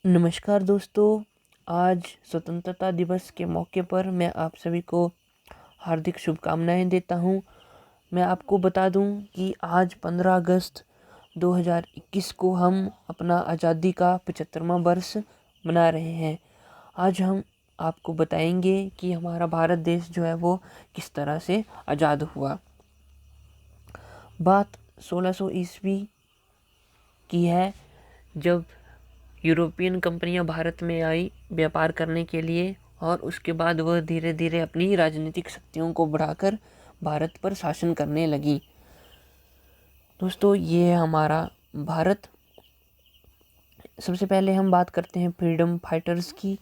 नमस्कार दोस्तों। आज स्वतंत्रता दिवस के मौके पर मैं आप सभी को हार्दिक शुभकामनाएं देता हूं। मैं आपको बता दूं कि आज 15 अगस्त 2021 को हम अपना आज़ादी का 75वां वर्ष मना रहे हैं। आज हम आपको बताएंगे कि हमारा भारत देश जो है वो किस तरह से आज़ाद हुआ। बात 1600 ईस्वी की है, जब यूरोपियन कंपनियां भारत में आई व्यापार करने के लिए, और उसके बाद वह धीरे धीरे अपनी राजनीतिक शक्तियों को बढ़ाकर भारत पर शासन करने लगी। दोस्तों, ये है हमारा भारत। सबसे पहले हम बात करते हैं फ्रीडम फाइटर्स की।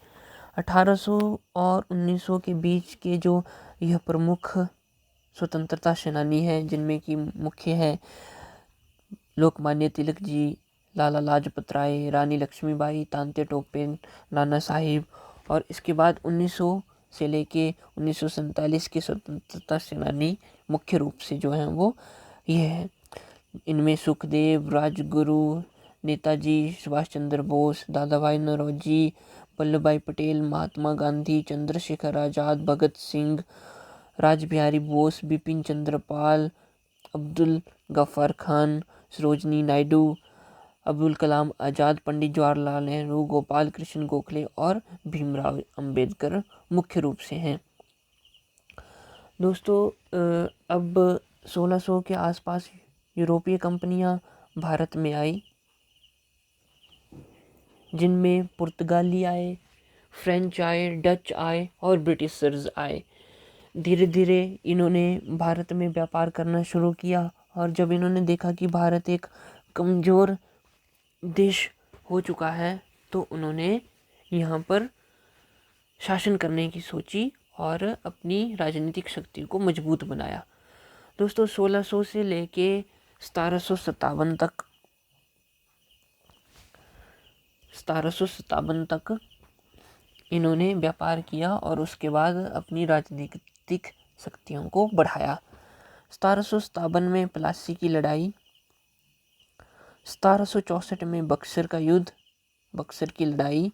1800 और 1900 के बीच के जो यह प्रमुख स्वतंत्रता सेनानी हैं, जिनमें कि मुख्य हैं लोकमान्य तिलक जी, लाला लाजपत राय, रानी लक्ष्मीबाई, तांते टोपे, नाना साहिब। और इसके बाद 1900 से लेके 1947 के स्वतंत्रता सेनानी मुख्य रूप से जो हैं वो ये है। इनमें सुखदेव, राजगुरु, नेताजी सुभाष चंद्र बोस, दादा भाई नौरोजी, वल्लभ भाई पटेल, महात्मा गांधी, चंद्रशेखर आजाद, भगत सिंह, राजबिहारी बोस, बिपिन चंद्र पाल, अब्दुल गफ्फार खान, सरोजनी नायडू, अब्दुल कलाम आज़ाद, पंडित जवाहरलाल नेहरू, गोपाल कृष्ण गोखले और भीमराव अंबेडकर मुख्य रूप से हैं। दोस्तों, अब 1600 के आसपास यूरोपीय कंपनियां भारत में आई, जिनमें पुर्तगाली आए, फ्रेंच आए, डच आए और ब्रिटिशर्स आए। धीरे धीरे इन्होंने भारत में व्यापार करना शुरू किया, और जब इन्होंने देखा कि भारत एक कमज़ोर देश हो चुका है, तो उन्होंने यहाँ पर शासन करने की सोची और अपनी राजनीतिक शक्ति को मजबूत बनाया। दोस्तों, 1600 से लेके 1757 तक इन्होंने व्यापार किया, और उसके बाद अपनी राजनीतिक शक्तियों को बढ़ाया। 1757 में प्लासी की लड़ाई, 1764 में बक्सर का युद्ध, बक्सर की लड़ाई,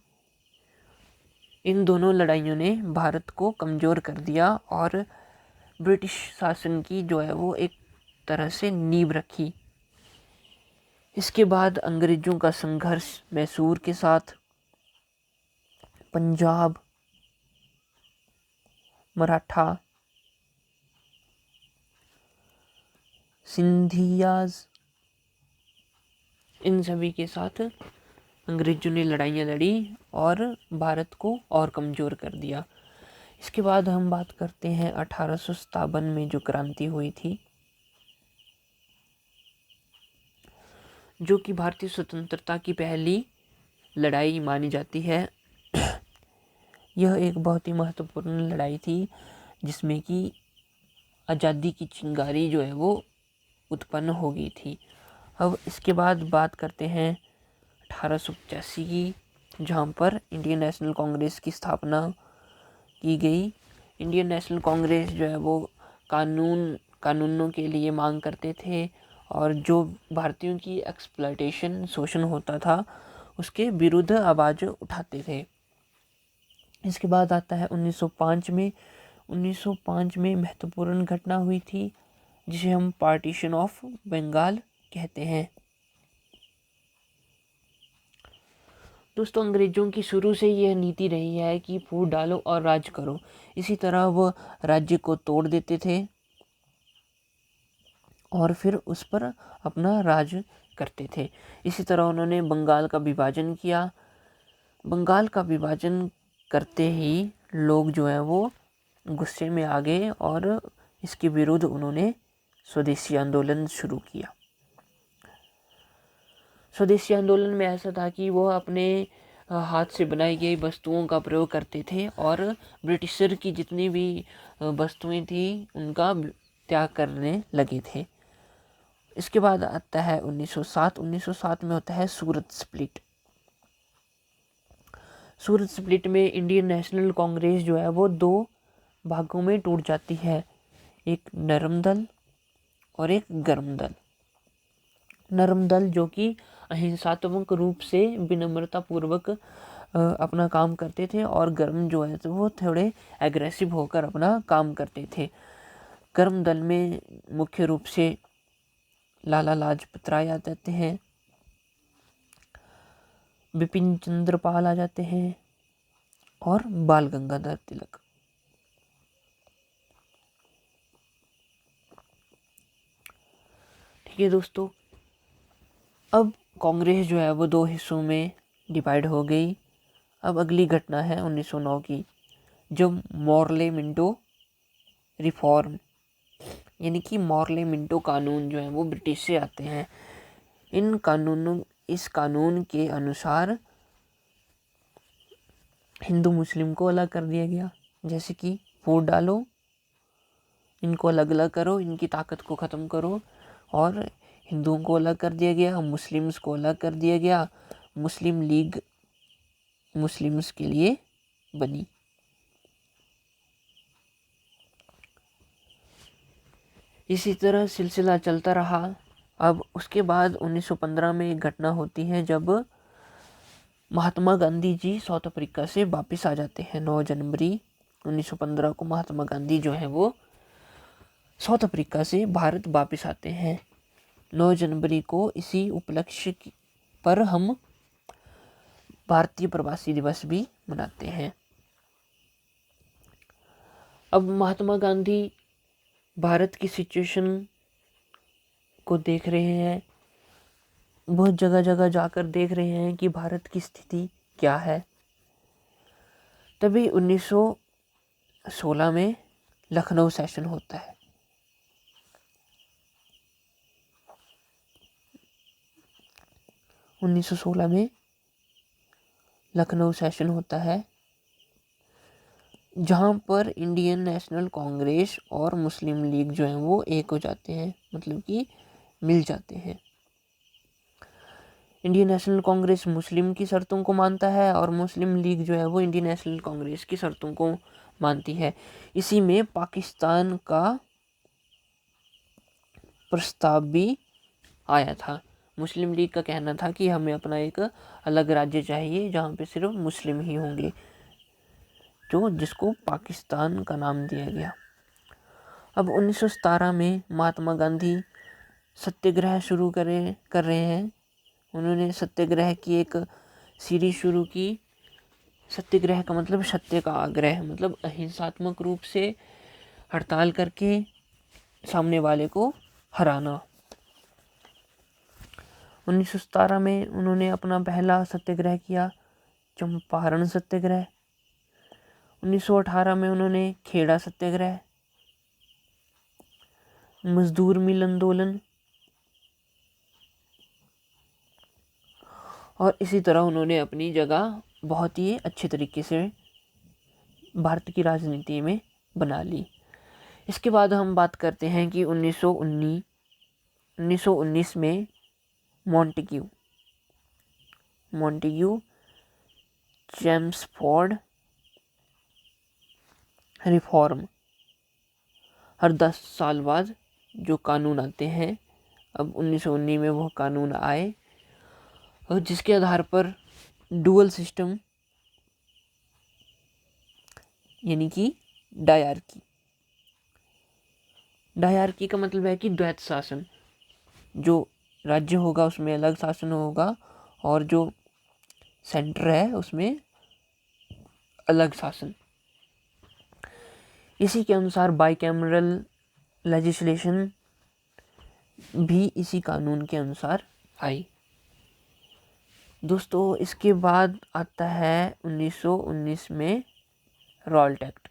इन दोनों लड़ाइयों ने भारत को कमज़ोर कर दिया और ब्रिटिश शासन की जो है वो एक तरह से नींव रखी। इसके बाद अंग्रेज़ों का संघर्ष मैसूर के साथ, पंजाब, मराठा, सिंधियाज, इन सभी के साथ अंग्रेज़ों ने लड़ाइयाँ लड़ी और भारत को और कमज़ोर कर दिया। इसके बाद हम बात करते हैं 1857 में जो क्रांति हुई थी, जो कि भारतीय स्वतंत्रता की पहली लड़ाई मानी जाती है। यह एक बहुत ही महत्वपूर्ण लड़ाई थी, जिसमें कि आज़ादी की चिंगारी जो है वो उत्पन्न हो गई थी। अब इसके बाद बात करते हैं 1885 की, जहाँ पर इंडियन नेशनल कांग्रेस की स्थापना की गई। इंडियन नेशनल कांग्रेस जो है वो कानूनों के लिए मांग करते थे, और जो भारतीयों की एक्सप्लॉयटेशन, शोषण होता था, उसके विरुद्ध आवाज़ उठाते थे। इसके बाद आता है 1905 में। 1905 में महत्वपूर्ण घटना हुई थी, जिसे हम पार्टीशन ऑफ बंगाल कहते हैं। दोस्तों, अंग्रेज़ों की शुरू से यह नीति रही है कि फूट डालो और राज करो। इसी तरह वह राज्य को तोड़ देते थे और फिर उस पर अपना राज करते थे। इसी तरह उन्होंने बंगाल का विभाजन किया। बंगाल का विभाजन करते ही लोग जो हैं वो गुस्से में आ गए, और इसके विरुद्ध उन्होंने स्वदेशी आंदोलन शुरू किया। स्वदेशी आंदोलन में ऐसा था कि वो अपने हाथ से बनाई गई वस्तुओं का प्रयोग करते थे, और ब्रिटिशर की जितनी भी वस्तुएं थी उनका त्याग करने लगे थे। इसके बाद आता है 1907। 1907 में होता है सूरत स्प्लिट। सूरत स्प्लिट में इंडियन नेशनल कांग्रेस जो है वो दो भागों में टूट जाती है, एक नरम दल और एक गर्म दल। नरम दल जो कि अहिंसात्मक रूप से विनम्रता पूर्वक अपना काम करते थे, और गर्म जो है तो वो थोड़े एग्रेसिव होकर अपना काम करते थे। गर्म दल में मुख्य रूप से लाला लाजपत राय आ जाते हैं, बिपिन चंद्र पाल आ जाते हैं, और बाल गंगाधर तिलक। ठीक है दोस्तों, अब कांग्रेस जो है वो दो हिस्सों में डिवाइड हो गई। अब अगली घटना है 1909 की, जब मॉर्ले मिंटो रिफॉर्म यानी कि मॉर्ले मिंटो कानून जो है वो ब्रिटिश से आते हैं। इस कानून के अनुसार हिंदू मुस्लिम को अलग कर दिया गया, जैसे कि वोट डालो, इनको अलग अलग करो, इनकी ताकत को ख़त्म करो, और हिंदुओं को अलग कर दिया गया, मुस्लिम्स को अलग कर दिया गया। मुस्लिम लीग मुस्लिम्स के लिए बनी। इसी तरह सिलसिला चलता रहा। अब उसके बाद 1915 में एक घटना होती है, जब महात्मा गांधी जी साउथ अफ्रीका से वापस आ जाते हैं। 9 जनवरी 1915 को महात्मा गांधी जो है वो साउथ अफ्रीका से भारत वापस आते हैं। 9 जनवरी को इसी उपलक्ष्य पर हम भारतीय प्रवासी दिवस भी मनाते हैं। अब महात्मा गांधी भारत की सिचुएशन को देख रहे हैं, बहुत जगह जगह जाकर देख रहे हैं कि भारत की स्थिति क्या है। तभी 1916 में लखनऊ सेशन होता है। में लखनऊ सेशन होता है, जहाँ पर इंडियन नेशनल कांग्रेस और मुस्लिम लीग जो है वो एक हो जाते हैं, मतलब कि मिल जाते हैं। इंडियन नेशनल कांग्रेस मुस्लिम की शर्तों को मानता है, और मुस्लिम लीग जो है वो इंडियन नेशनल कांग्रेस की शर्तों को मानती है। इसी में पाकिस्तान का प्रस्ताव भी आया था। मुस्लिम लीग का कहना था कि हमें अपना एक अलग राज्य चाहिए जहाँ पे सिर्फ मुस्लिम ही होंगे, जिसको पाकिस्तान का नाम दिया गया। अब 1917 में महात्मा गांधी सत्याग्रह शुरू कर रहे हैं। उन्होंने सत्याग्रह की एक सीरीज शुरू की। सत्याग्रह का मतलब सत्य का आग्रह, मतलब अहिंसात्मक रूप से हड़ताल करके सामने वाले को हराना। 1917 में उन्होंने अपना पहला सत्याग्रह किया, चंपारण सत्याग्रह। 1918 में उन्होंने खेड़ा सत्याग्रह, मजदूर मिल आंदोलन, और इसी तरह उन्होंने अपनी जगह बहुत ही अच्छे तरीके से भारत की राजनीति में बना ली। इसके बाद हम बात करते हैं कि 1919 में मॉन्टेग्यू चेम्सफोर्ड रिफॉर्म। हर 10 साल बाद जो कानून आते हैं, अब 1919 में वो कानून आए, और जिसके आधार पर डुअल सिस्टम यानी कि डायरकी का मतलब है कि द्वैत शासन। जो राज्य होगा उसमें अलग शासन होगा, और जो सेंटर है उसमें अलग शासन। इसी के अनुसार बाइकैमरल लेजिस्लेशन भी इसी कानून के अनुसार आई। दोस्तों, इसके बाद आता है 1919 में रॉल्ट एक्ट।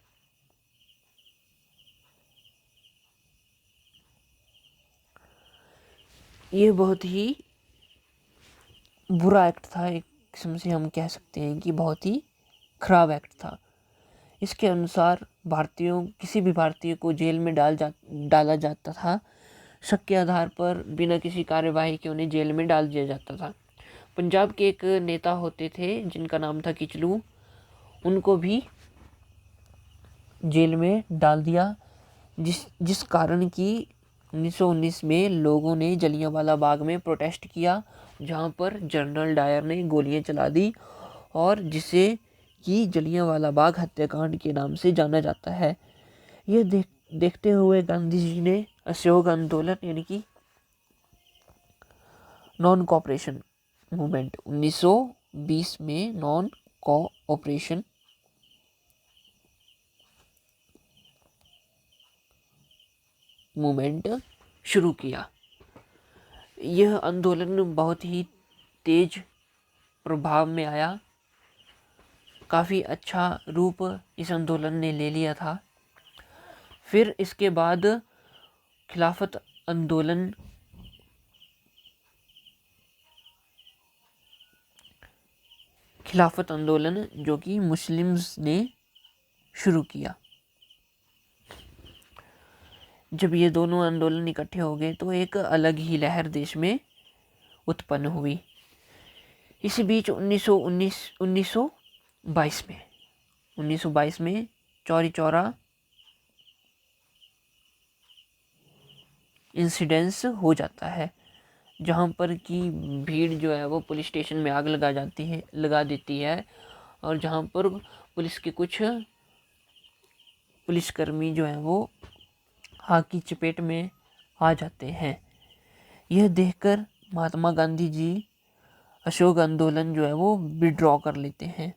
ये बहुत ही बुरा एक्ट था, एक किस्म से हम कह सकते हैं कि बहुत ही खराब एक्ट था। इसके अनुसार किसी भी भारतीय को जेल में डाला जाता था। शक के आधार पर बिना किसी कार्यवाही के उन्हें जेल में डाल दिया जाता था। पंजाब के एक नेता होते थे जिनका नाम था किचलू, उनको भी जेल में डाल दिया, जिस कारण कि 1919 में लोगों ने जलियांवाला बाग में प्रोटेस्ट किया जहाँ पर जनरल डायर ने गोलियां चला दी और जिसे कि जलियांवाला बाग हत्याकांड के नाम से जाना जाता है। यह देखते हुए गांधी जी ने असहयोग आंदोलन यानी कि नॉन कोऑपरेशन मूवमेंट 1920 में नॉन कोऑपरेशन मूवमेंट शुरू किया। यह आंदोलन बहुत ही तेज प्रभाव में आया। काफ़ी अच्छा रूप इस आंदोलन ने ले लिया था। फिर इसके बाद खिलाफत आंदोलन जो कि मुस्लिम्स ने शुरू किया। जब ये दोनों आंदोलन इकट्ठे हो गए तो एक अलग ही लहर देश में उत्पन्न हुई। इसी बीच 1922 में चौरी चौरा इंसिडेंस हो जाता है, जहाँ पर कि भीड़ जो है वो पुलिस स्टेशन में आग लगा देती है और जहाँ पर पुलिस के कुछ पुलिसकर्मी जो हैं वो आग की चपेट में आ जाते हैं। यह देखकर महात्मा गांधी जी असहयोग आंदोलन जो है वो विड्रॉ कर लेते हैं।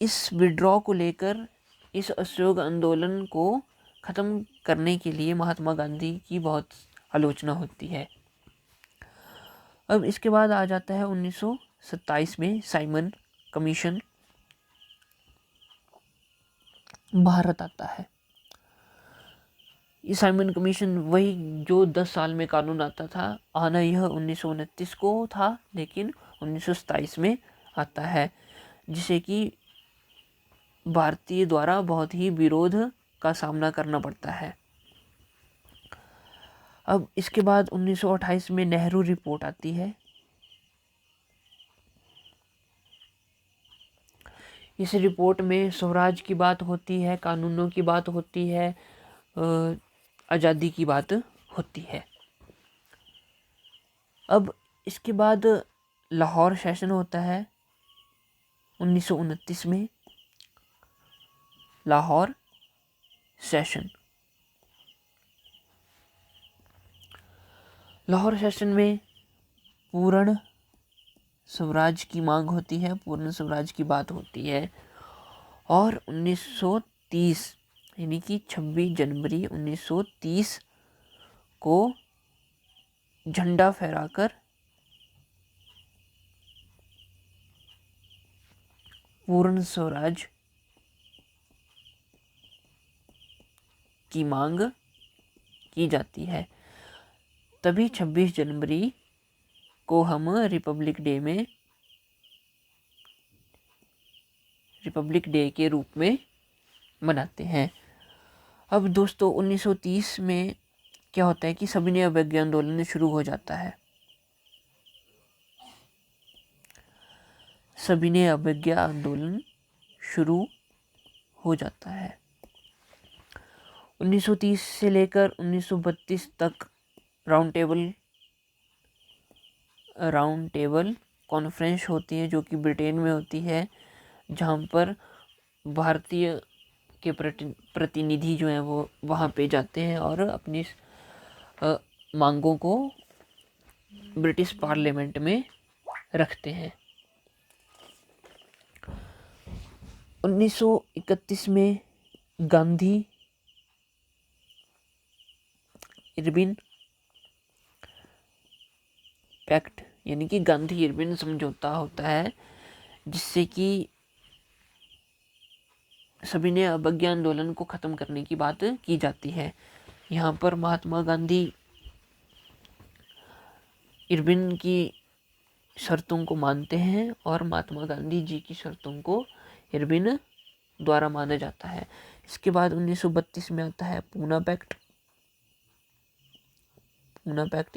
इस विड्रॉ को लेकर इस असहयोग आंदोलन को ख़त्म करने के लिए महात्मा गांधी की बहुत आलोचना होती है। अब इसके बाद आ जाता है 1927 में साइमन कमीशन भारत आता है। ये साइमन कमीशन वही जो 10 साल में कानून आता था, आना यह 1929 को था, लेकिन 1927 में आता है, जिसे कि भारतीय द्वारा बहुत ही विरोध का सामना करना पड़ता है। अब इसके बाद 1928 में नेहरू रिपोर्ट आती है। इस रिपोर्ट में स्वराज की बात होती है, कानूनों की बात होती है, आज़ादी की बात होती है। अब इसके बाद लाहौर सेशन होता है 1929 में। लाहौर सेशन में पूर्ण स्वराज की मांग होती है, पूर्ण स्वराज की बात होती है। और 1930 यानी कि 26 जनवरी 1930 को झंडा फहराकर पूर्ण स्वराज की मांग की जाती है। तभी 26 जनवरी को हम रिपब्लिक डे के रूप में मनाते हैं। अब दोस्तों 1930 में क्या होता है कि सविनय अवज्ञा आंदोलन शुरू हो जाता है। सविनय अवज्ञा आंदोलन शुरू हो जाता है। 1930 से लेकर 1932 तक राउंड टेबल कॉन्फ्रेंस होती है, जो कि ब्रिटेन में होती है, जहाँ पर भारतीय के प्रतिनिधि जो हैं वो वहाँ पे जाते हैं और अपनी मांगों को ब्रिटिश पार्लियामेंट में रखते हैं। 1931 में गांधी इरविन पैक्ट यानी कि गांधी इरविन समझौता होता है, जिससे कि सविनय अवज्ञा आंदोलन को ख़त्म करने की बात की जाती है। यहाँ पर महात्मा गांधी इरविन की शर्तों को मानते हैं और महात्मा गांधी जी की शर्तों को इरविन द्वारा माना जाता है। इसके बाद 1932 में आता है पूना पैक्ट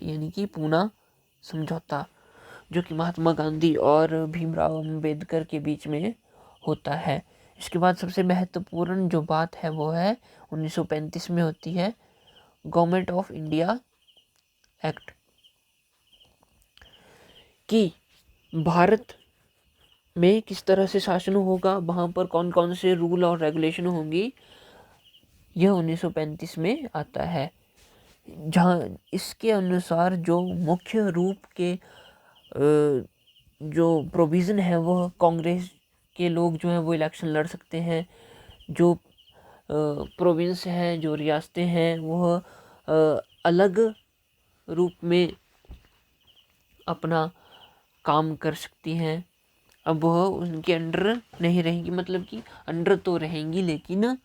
यानी कि पूना समझौता, जो कि महात्मा गांधी और भीमराव अंबेडकर के बीच में होता है। इसके बाद सबसे महत्वपूर्ण जो बात है वो है 1935 में होती है गवर्नमेंट ऑफ इंडिया एक्ट कि भारत में किस तरह से शासन होगा, वहाँ पर कौन कौन से रूल और रेगुलेशन होंगी, यह 1935 में आता है। जहाँ इसके अनुसार जो मुख्य रूप के जो प्रोविज़न है वह कांग्रेस के लोग जो हैं वो इलेक्शन लड़ सकते हैं। जो प्रोविंस हैं, जो रियासतें हैं, वह अलग रूप में अपना काम कर सकती हैं। अब वह उनके अंडर नहीं रहेंगी, मतलब कि अंडर तो रहेंगी लेकिन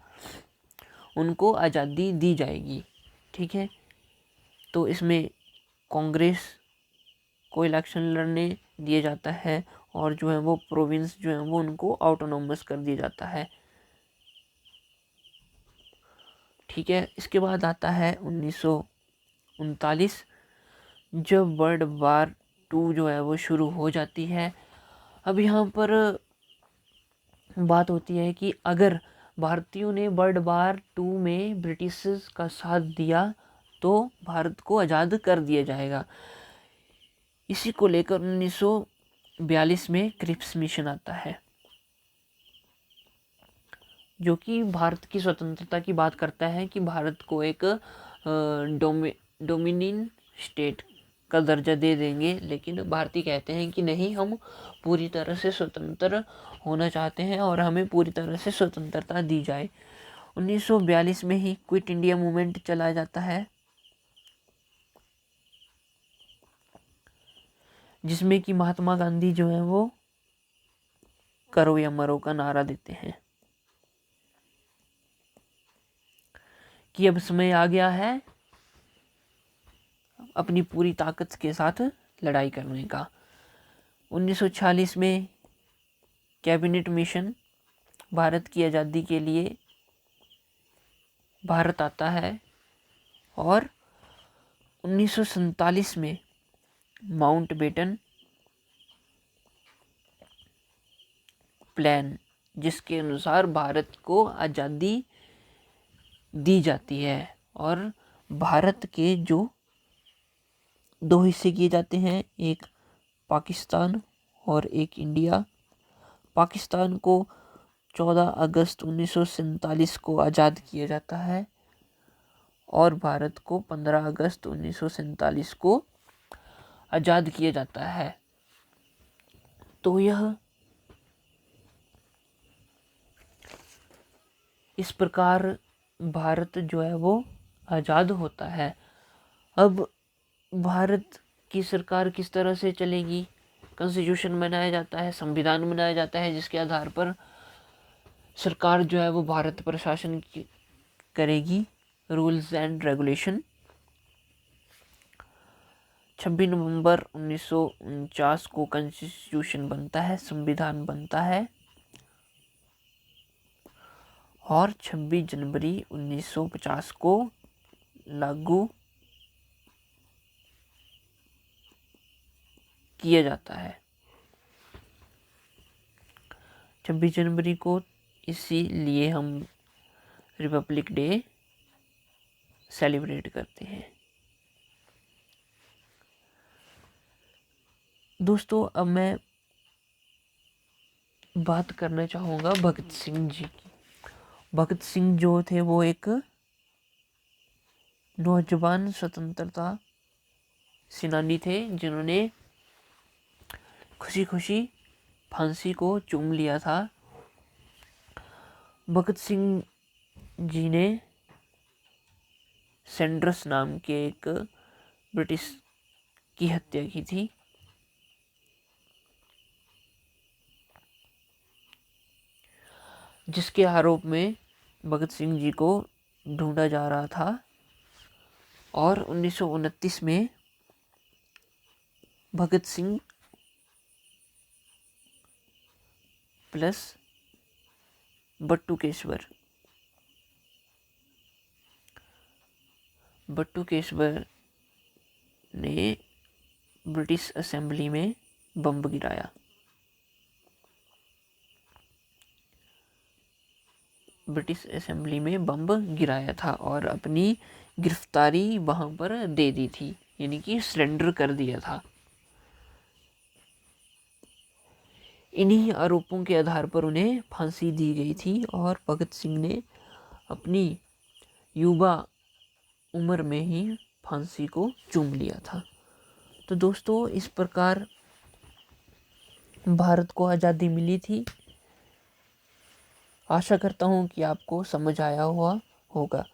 उनको आज़ादी दी जाएगी। ठीक है, तो इसमें कांग्रेस को इलेक्शन लड़ने दिया जाता है और जो है वो प्रोविंस जो है वो उनको ऑटोनॉमस कर दिया जाता है। ठीक है, इसके बाद आता है 1939, जब वर्ल्ड वार 2 जो है वो शुरू हो जाती है। अब यहाँ पर बात होती है कि अगर भारतीयों ने वर्ल्ड वार 2 में ब्रिटिश का साथ दिया तो भारत को आज़ाद कर दिया जाएगा। इसी को लेकर 1942 में क्रिप्स मिशन आता है, जो कि भारत की स्वतंत्रता की बात करता है कि भारत को एक डोमिनियन स्टेट का दर्जा दे देंगे, लेकिन भारतीय कहते हैं कि नहीं, हम पूरी तरह से स्वतंत्र होना चाहते हैं और हमें पूरी तरह से स्वतंत्रता दी जाए। 1942 में ही क्विट इंडिया मूवमेंट चलाया जाता है, जिसमें कि महात्मा गांधी जो है वो करो या मरो का नारा देते हैं कि अब समय आ गया है अपनी पूरी ताकत के साथ लड़ाई करने का। 1946 में कैबिनेट मिशन भारत की आज़ादी के लिए भारत आता है और 1947 में माउंटबेटन प्लान, जिसके अनुसार भारत को आज़ादी दी जाती है और भारत के जो 2 हिस्से किए जाते हैं, एक पाकिस्तान और एक इंडिया। पाकिस्तान को 14 अगस्त 1947 को आज़ाद किया जाता है और भारत को 15 अगस्त 1947 को आज़ाद किया जाता है। तो यह इस प्रकार भारत जो है वो आज़ाद होता है। अब भारत की सरकार किस तरह से चलेगी? कॉन्स्टिट्यूशन बनाया जाता है, संविधान बनाया जाता है, जिसके आधार पर सरकार जो है वो भारत पर शासन करेगी। रूल्स एंड रेगुलेशन 26 नवंबर 1949 को कॉन्स्टिट्यूशन बनता है, संविधान बनता है और 26 जनवरी 1950 को लागू किया जाता है। 26 जनवरी को इसीलिए हम रिपब्लिक डे सेलिब्रेट करते हैं। दोस्तों, अब मैं बात करना चाहूँगा भगत सिंह जी की। भगत सिंह जो थे वो एक नौजवान स्वतंत्रता सेनानी थे, जिन्होंने खुशी खुशी फांसी को चूम लिया था। भगत सिंह जी ने सैंडर्स नाम के एक ब्रिटिश की हत्या की थी। जिसके आरोप में भगत सिंह जी को ढूंढा जा रहा था और 1929 में भगत सिंह प्लस बट्टू केशवर ने ब्रिटिश असेंबली में बम गिराया। ब्रिटिश असेंबली में बम गिराया था और अपनी गिरफ्तारी वहां पर दे दी थी। यानी कि सरेंडर कर दिया था। इन्हीं आरोपों के आधार पर उन्हें फांसी दी गई थी और भगत सिंह ने अपनी युवा उम्र में ही फांसी को चूम लिया था। तो दोस्तों, इस प्रकार भारत को आज़ादी मिली थी। आशा करता हूँ कि आपको समझ आया हुआ होगा।